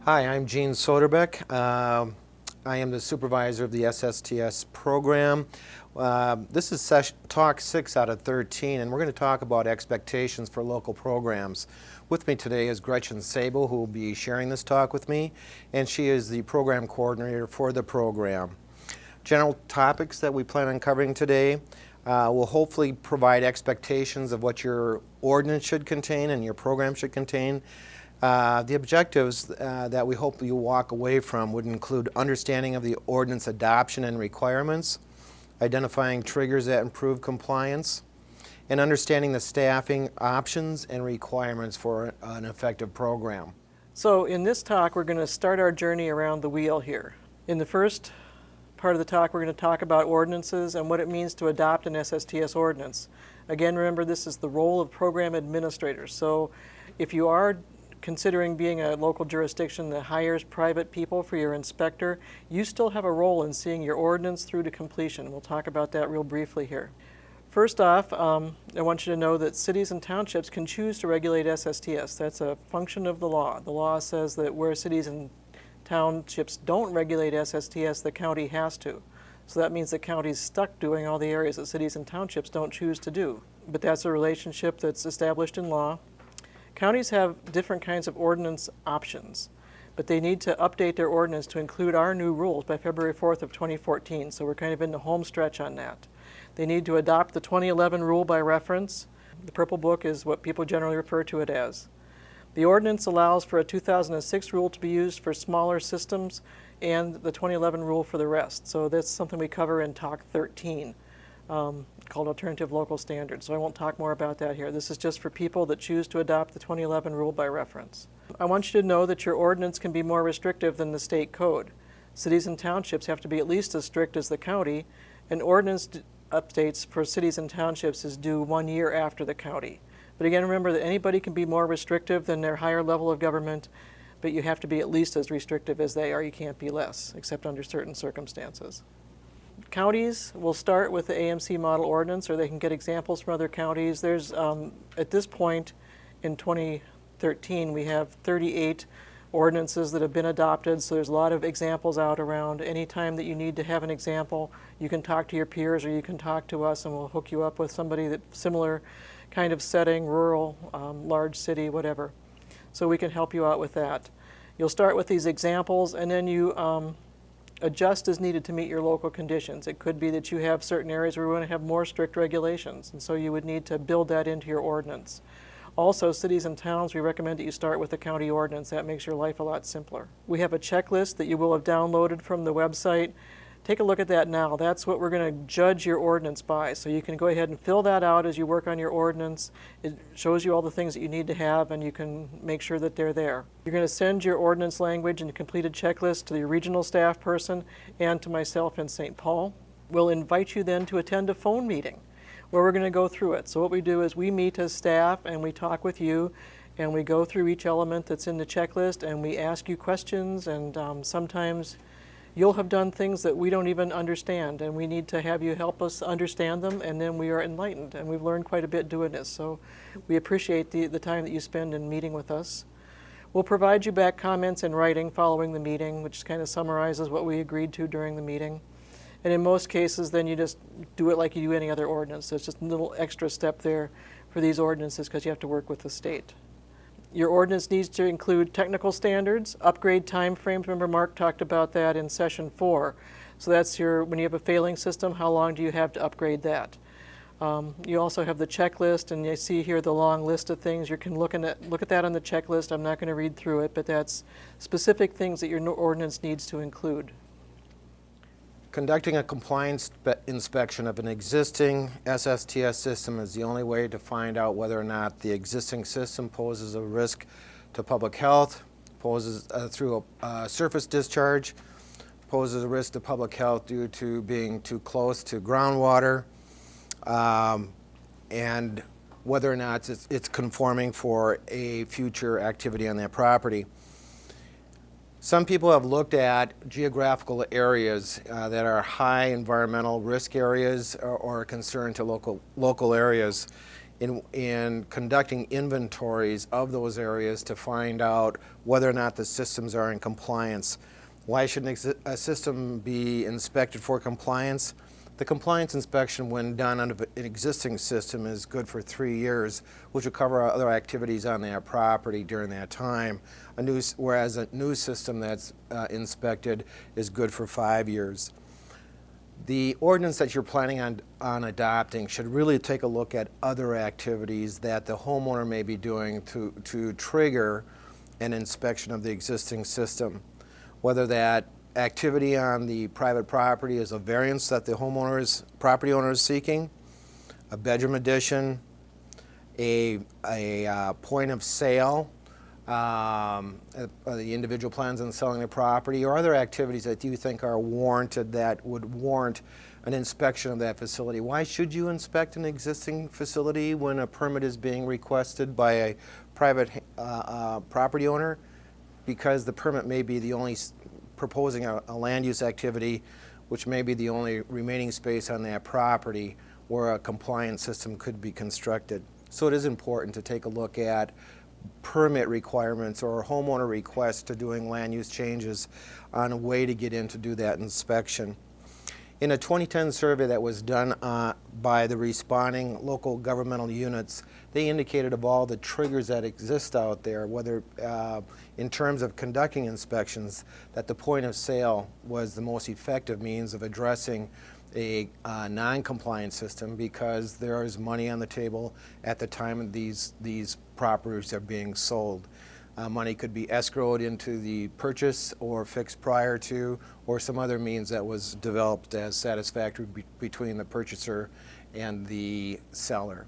Hi, I'm Gene Soderbeck. I am the supervisor of the SSTS program. This is talk 6 out of 13, and we're going to talk about expectations for local programs. With me today is Gretchen Sable, who will be sharing this talk with me, and she is the program coordinator for the program. General topics that we plan on covering today will hopefully provide expectations of what your ordinance should contain and your program should contain. The objectives that we hope you walk away from would include understanding of the ordinance adoption and requirements, identifying triggers that improve compliance, and understanding the staffing options and requirements for an effective program. So in this talk, we're going to start our journey around the wheel here. In the first part of the talk, we're going to talk about ordinances and what it means to adopt an SSTS ordinance. Again, remember, this is the role of program administrators. So if you are considering being a local jurisdiction that hires private people for your inspector, you still have a role in seeing your ordinance through to completion. We'll talk about that real briefly here. First off, I want you to know that cities and townships can choose to regulate SSTS. That's a function of the law. The law says that where cities and townships don't regulate SSTS, the county has to. So that means the county's stuck doing all the areas that cities and townships don't choose to do. But that's a relationship that's established in law. Counties have different kinds of ordinance options, but they need to update their ordinance to include our new rules by February 4th of 2014, so we're kind of in the home stretch on that. They need to adopt the 2011 rule by reference. The Purple Book is what people generally refer to it as. The ordinance allows for a 2006 rule to be used for smaller systems and the 2011 rule for the rest. So that's something we cover in Talk 13. Called Alternative Local Standards. So I won't talk more about that here. This is just for people that choose to adopt the 2011 rule by reference. I want you to know that your ordinance can be more restrictive than the state code. Cities and townships have to be at least as strict as the county, and ordinance updates for cities and townships is due 1 year after the county. But again, remember that anybody can be more restrictive than their higher level of government, but you have to be at least as restrictive as they are. You can't be less, except under certain circumstances. Counties will start with the AMC model ordinance, or they can get examples from other counties. There's, at this point in 2013, we have 38 ordinances that have been adopted, so there's a lot of examples out around. Anytime that you need to have an example, you can talk to your peers or you can talk to us and we'll hook you up with somebody that's similar kind of setting, rural, large city, whatever. So we can help you out with that. You'll start with these examples and then you adjust as needed to meet your local conditions. It could be that you have certain areas where we want to have more strict regulations, and so you would need to build that into your ordinance. Also, cities and towns, we recommend that you start with the county ordinance. That makes your life a lot simpler. We have a checklist that you will have downloaded from the website. Take a look at that now. That's what we're going to judge your ordinance by. So you can go ahead and fill that out as you work on your ordinance. It shows you all the things that you need to have, and you can make sure that they're there. You're going to send your ordinance language and completed checklist to the regional staff person and to myself in St. Paul. We'll invite you then to attend a phone meeting where we're going to go through it. So what we do is we meet as staff and we talk with you and we go through each element that's in the checklist and we ask you questions, and sometimes you'll have done things that we don't even understand, and we need to have you help us understand them, and then we are enlightened, and we've learned quite a bit doing this. So we appreciate the time that you spend in meeting with us. We'll provide you back comments in writing following the meeting, which kind of summarizes what we agreed to during the meeting. And in most cases, then you just do it like you do any other ordinance. So it's just a little extra step there for these ordinances because you have to work with the state. Your ordinance needs to include technical standards, upgrade time frames. Remember, Mark talked about that in session 4. So that's when you have a failing system, how long do you have to upgrade that? You also have the checklist, and you see here the long list of things. You can look at that on the checklist. I'm not going to read through it, but that's specific things that your ordinance needs to include. Conducting a compliance inspection of an existing SSTS system is the only way to find out whether or not the existing system poses a risk to public health, poses through a surface discharge, poses a risk to public health due to being too close to groundwater, and whether or not it's conforming for a future activity on that property. Some people have looked at geographical areas that are high environmental risk areas or a concern to local areas. in conducting inventories of those areas to find out whether or not the systems are in compliance. Why should a system be inspected for compliance? The compliance inspection, when done on an existing system, is good for 3 years, which will cover other activities on that property during that time. Whereas a new system that's inspected is good for 5 years. The ordinance that you're planning on adopting should really take a look at other activities that the homeowner may be doing to trigger an inspection of the existing system. Whether that activity on the private property is a variance that the property owner is seeking, a bedroom addition, a point of sale, the individual plans on selling the property, or other activities that you think are warranted that would warrant an inspection of that facility. Why should you inspect an existing facility when a permit is being requested by a private property owner? Because the permit may be the only proposing a land use activity, which may be the only remaining space on that property where a compliance system could be constructed. So it is important to take a look at permit requirements or homeowner requests to doing land use changes on a way to get in to do that inspection. In a 2010 survey that was done by the responding local governmental units, they indicated of all the triggers that exist out there, whether in terms of conducting inspections, that the point of sale was the most effective means of addressing a non-compliant system, because there is money on the table at the time these properties are being sold. Money could be escrowed into the purchase or fixed prior to, or some other means that was developed as satisfactory between the purchaser and the seller.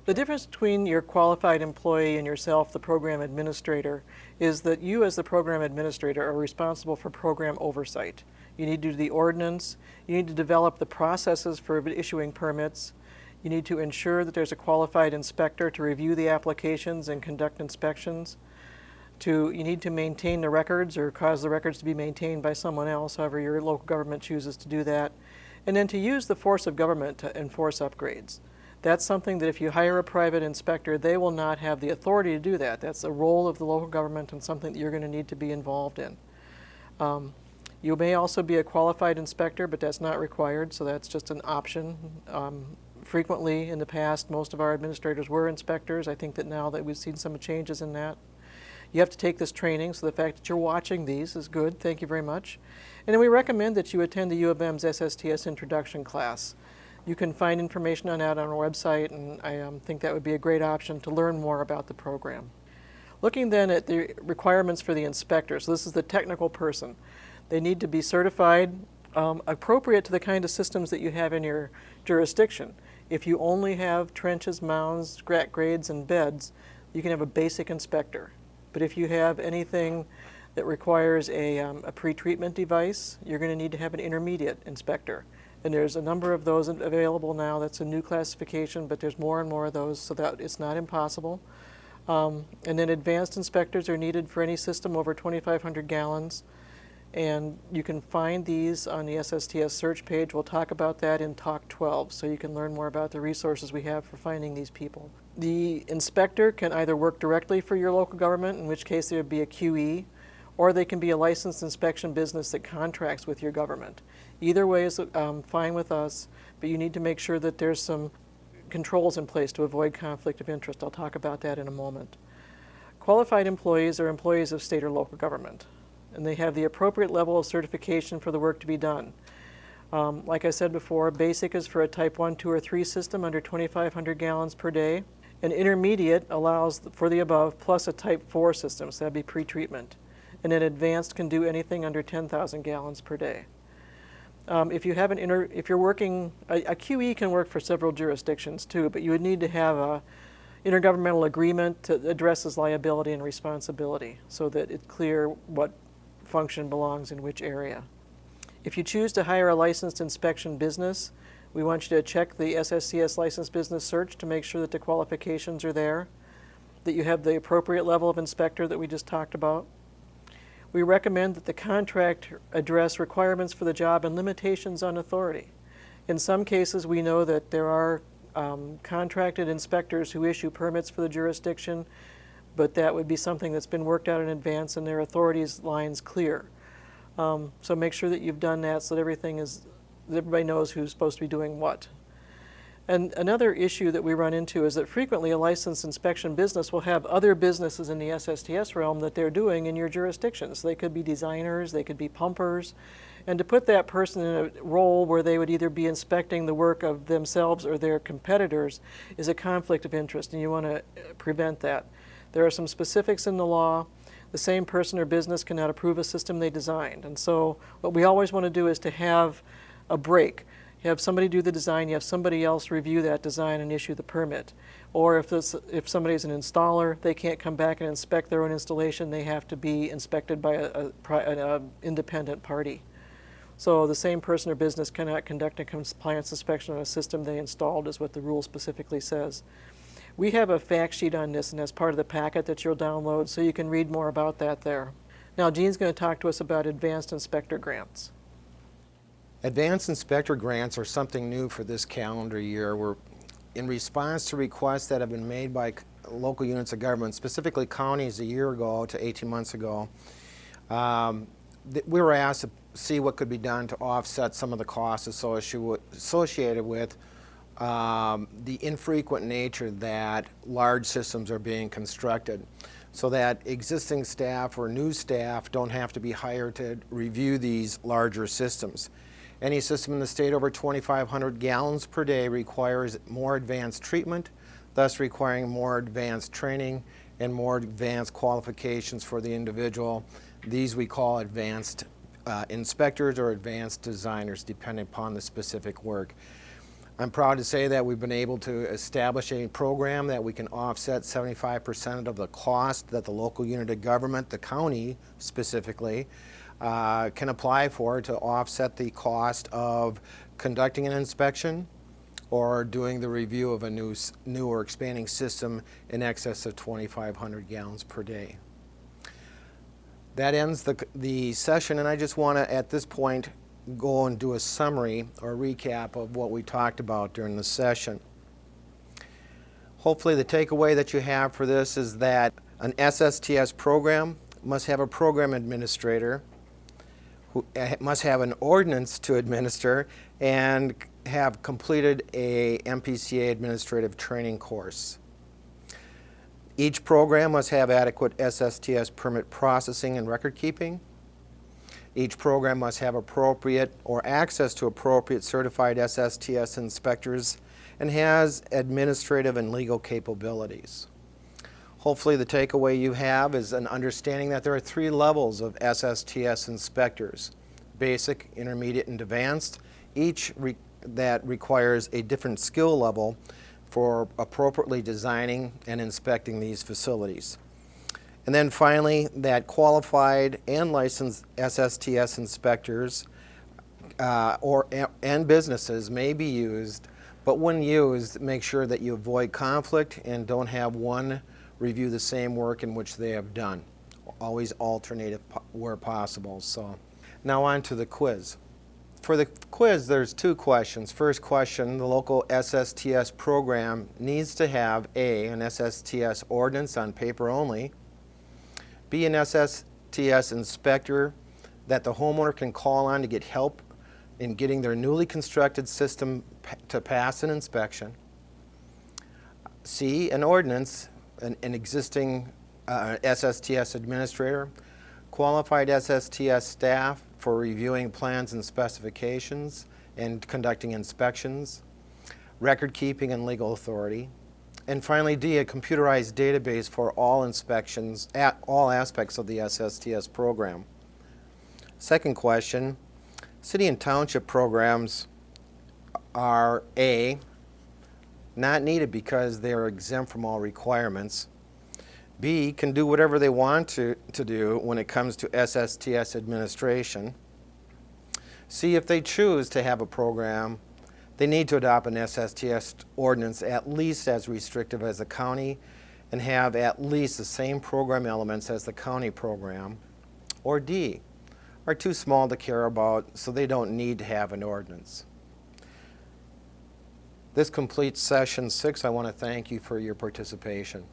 The difference between your qualified employee and yourself, the program administrator, is that you as the program administrator are responsible for program oversight. You need to do the ordinance, you need to develop the processes for issuing permits, you need to ensure that there's a qualified inspector to review the applications and conduct inspections. You need to maintain the records or cause the records to be maintained by someone else, however your local government chooses to do that. And then to use the force of government to enforce upgrades. That's something that if you hire a private inspector, they will not have the authority to do that. That's a role of the local government and something that you're going to need to be involved in. You may also be a qualified inspector, but that's not required, so that's just an option. Frequently in the past, most of our administrators were inspectors. I think that now that we've seen some changes in that. You have to take this training, so the fact that you're watching these is good. Thank you very much. And then we recommend that you attend the U of M's SSTS introduction class. You can find information on that on our website, and I think that would be a great option to learn more about the program. Looking then at the requirements for the inspector, so this is the technical person. They need to be certified appropriate to the kind of systems that you have in your jurisdiction. If you only have trenches, mounds, grades, and beds, you can have a basic inspector. But if you have anything that requires a pre-treatment device, you're going to need to have an intermediate inspector. And there's a number of those available now. That's a new classification, but there's more and more of those, so that it's not impossible. And then advanced inspectors are needed for any system over 2,500 gallons. And you can find these on the SSTS search page. We'll talk about that in Talk 12, so you can learn more about the resources we have for finding these people. The inspector can either work directly for your local government, in which case there would be a QE, or they can be a licensed inspection business that contracts with your government. Either way is fine with us, but you need to make sure that there's some controls in place to avoid conflict of interest. I'll talk about that in a moment. Qualified employees are employees of state or local government, and they have the appropriate level of certification for the work to be done. Like I said before, basic is for a type 1, 2, or 3 system under 2,500 gallons per day. An intermediate allows for the above plus a type 4 system, so that'd be pre-treatment. And an advanced can do anything under 10,000 gallons per day. If you're working, a QE can work for several jurisdictions too, but you would need to have a intergovernmental agreement that addresses liability and responsibility so that it's clear what function belongs in which area. If you choose to hire a licensed inspection business, we want you to check the SSTS licensed business search to make sure that the qualifications are there, that you have the appropriate level of inspector that we just talked about. We recommend that the contract address requirements for the job and limitations on authority. In some cases, we know that there are contracted inspectors who issue permits for the jurisdiction, but that would be something that's been worked out in advance and their authorities lines clear. So make sure that you've done that so that everybody knows who's supposed to be doing what. And another issue that we run into is that frequently a licensed inspection business will have other businesses in the SSTS realm that they're doing in your jurisdictions. They could be designers, they could be pumpers, and to put that person in a role where they would either be inspecting the work of themselves or their competitors is a conflict of interest, and you want to prevent that. There are some specifics in the law. The same person or business cannot approve a system they designed, and so what we always want to do is to have a break. You have somebody do the design, you have somebody else review that design and issue the permit. Or if somebody's an installer, they can't come back and inspect their own installation, they have to be inspected by an independent party. So the same person or business cannot conduct a compliance inspection on a system they installed, is what the rule specifically says. We have a fact sheet on this, and that's part of the packet that you'll download, so you can read more about that there. Now Jean's going to talk to us about advanced inspector grants. Advanced inspector grants are something new for this calendar year. We're in response to requests that have been made by local units of government, specifically counties a year ago to 18 months ago. We were asked to see what could be done to offset some of the costs associated with the infrequent nature that large systems are being constructed, so that existing staff or new staff don't have to be hired to review these larger systems. Any system in the state over 2,500 gallons per day requires more advanced treatment, thus requiring more advanced training and more advanced qualifications for the individual. These we call advanced inspectors or advanced designers, depending upon the specific work. I'm proud to say that we've been able to establish a program that we can offset 75% of the cost that the local unit of government, the county specifically, can apply for to offset the cost of conducting an inspection or doing the review of a new or expanding system in excess of 2,500 gallons per day. That ends the session, and I just want to, at this point, go and do a summary or recap of what we talked about during the session. Hopefully the takeaway that you have for this is that an SSTS program must have a program administrator who must have an ordinance to administer and have completed a MPCA administrative training course. Each program must have adequate SSTS permit processing and record keeping. Each program must have appropriate or access to appropriate certified SSTS inspectors and has administrative and legal capabilities. Hopefully the takeaway you have is an understanding that there are 3 levels of SSTS inspectors: basic, intermediate, and advanced, each that requires a different skill level for appropriately designing and inspecting these facilities. And then finally, that qualified and licensed SSTS inspectors and businesses may be used, but when used, make sure that you avoid conflict and don't have one review the same work in which they have done. Always alternate where possible. So now on to the quiz. For the quiz, there's 2 questions. First question, the local SSTS program needs to have A, an SSTS ordinance on paper only, B, an SSTS inspector that the homeowner can call on to get help in getting their newly constructed system to pass an inspection, C, an ordinance, an existing SSTS administrator, qualified SSTS staff for reviewing plans and specifications and conducting inspections, record keeping and legal authority, and finally D, a computerized database for all inspections at all aspects of the SSTS program. Second question, city and township programs are A, not needed because they are exempt from all requirements, B, can do whatever they want to do when it comes to SSTS administration, C, if they choose to have a program, they need to adopt an SSTS ordinance at least as restrictive as the county and have at least the same program elements as the county program, or D, are too small to care about, so they don't need to have an ordinance. This completes session 6. I want to thank you for your participation.